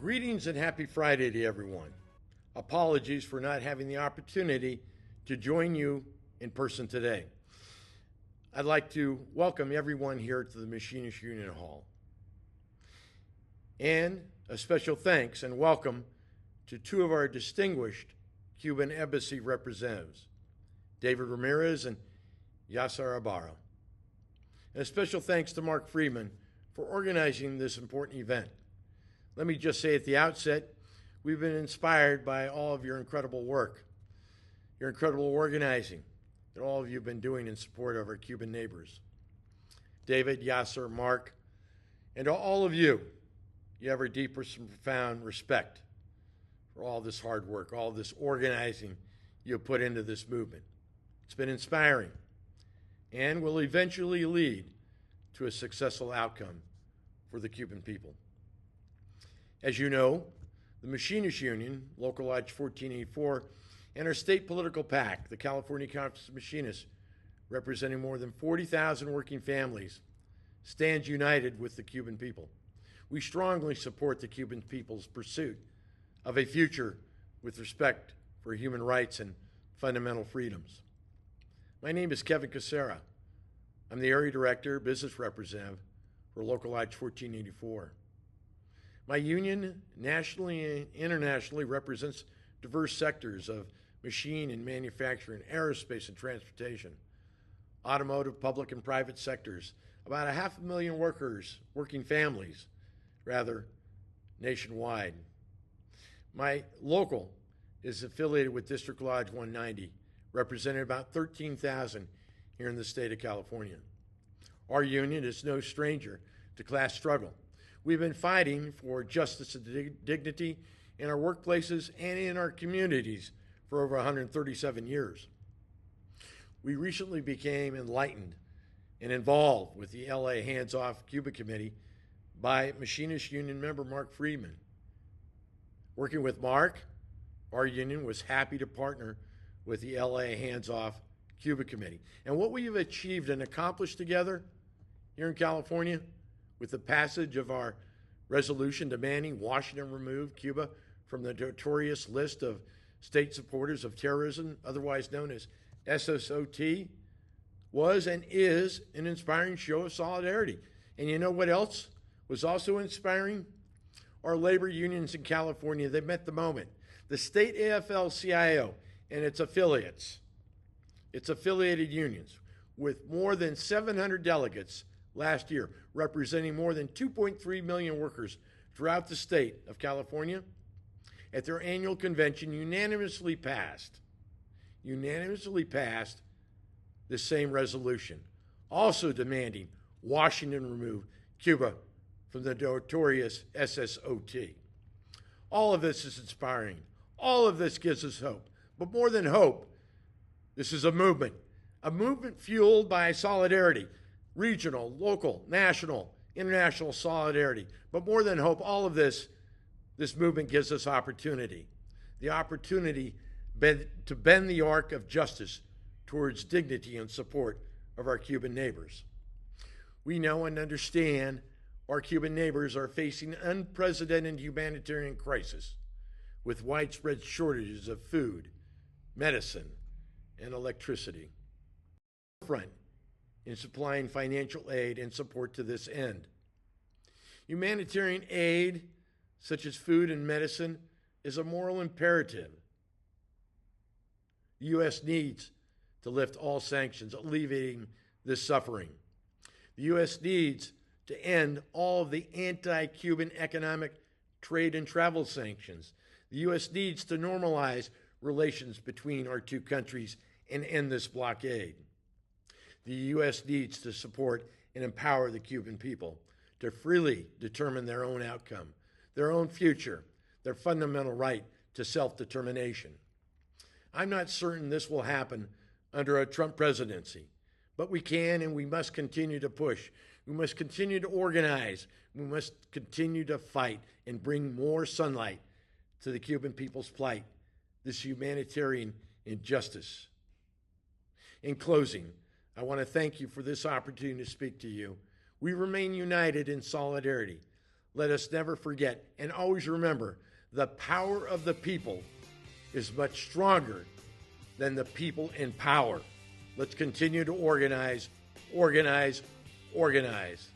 Greetings and happy Friday to everyone. Apologies for not having the opportunity to join you in person today. I'd like to welcome everyone here to the Machinists Union Hall. And a special thanks and welcome to two of our distinguished Cuban embassy representatives, David Ramirez and Yasser Ibarra. And a special thanks to Mark Friedman for organizing this important event. Let me just say at the outset, we've been inspired by all of your incredible work, your incredible organizing that all of you have been doing in support of our Cuban neighbors. David, Yasser, Mark, and to all of you, you have our deepest and profound respect for all this hard work, all this organizing you put into this movement. It's been inspiring and will eventually lead to a successful outcome for the Cuban people. As you know, the Machinists Union, Local Lodge 1484, and our state political PAC, the California Conference of Machinists, representing more than 40,000 working families, stands united with the Cuban people. We strongly support the Cuban people's pursuit of a future with respect for human rights and fundamental freedoms. My name is Kevin Kucera. I'm the Area Director, Business Representative for Local Lodge 1484. My union nationally and internationally represents diverse sectors of machine and manufacturing, aerospace and transportation, automotive, public and private sectors, about 500,000 workers, working families, nationwide. My local is affiliated with District Lodge 190, representing about 13,000 here in the state of California. Our union is no stranger to class struggle. We've been fighting for justice and dignity in our workplaces and in our communities for over 137 years. We recently became enlightened and involved with the LA Hands Off Cuba Committee by Machinist Union member Mark Friedman. Working with Mark, our union was happy to partner with the LA Hands Off Cuba Committee. And what we have achieved and accomplished together here in California with the passage of our resolution demanding Washington remove Cuba from the notorious list of state supporters of terrorism, otherwise known as SSOT, was and is an inspiring show of solidarity. And you know what else was also inspiring? Our labor unions in California, they met the moment. The state AFL-CIO and its affiliates, its affiliated unions, with more than 700 delegates last year, representing more than 2.3 million workers throughout the state of California, at their annual convention unanimously passed the same resolution, also demanding Washington remove Cuba from the notorious SSOT. All of this is inspiring. All of this gives us hope. But more than hope, this is a movement fueled by solidarity, regional, local, national, international solidarity. But more than hope, all of this movement gives us opportunity. The opportunity to bend the arc of justice towards dignity and support of our Cuban neighbors. We know and understand our Cuban neighbors are facing unprecedented humanitarian crisis with widespread shortages of food, medicine, and electricity. Front in supplying financial aid and support to this end. Humanitarian aid, such as food and medicine, is a moral imperative. The U.S. needs to lift all sanctions, alleviating this suffering. The U.S. needs to end all of the anti-Cuban economic, trade, and travel sanctions. The U.S. needs to normalize relations between our two countries and end this blockade. The U.S. needs to support and empower the Cuban people to freely determine their own outcome, their own future, their fundamental right to self-determination. I'm not certain this will happen under a Trump presidency, but we can and we must continue to push. We must continue to organize. We must continue to fight and bring more sunlight to the Cuban people's plight, this humanitarian injustice. In closing, I want to thank you for this opportunity to speak to you. We remain united in solidarity. let us never forget and always remember the power of the people is much stronger than the people in power. Let's continue to organize, organize, organize.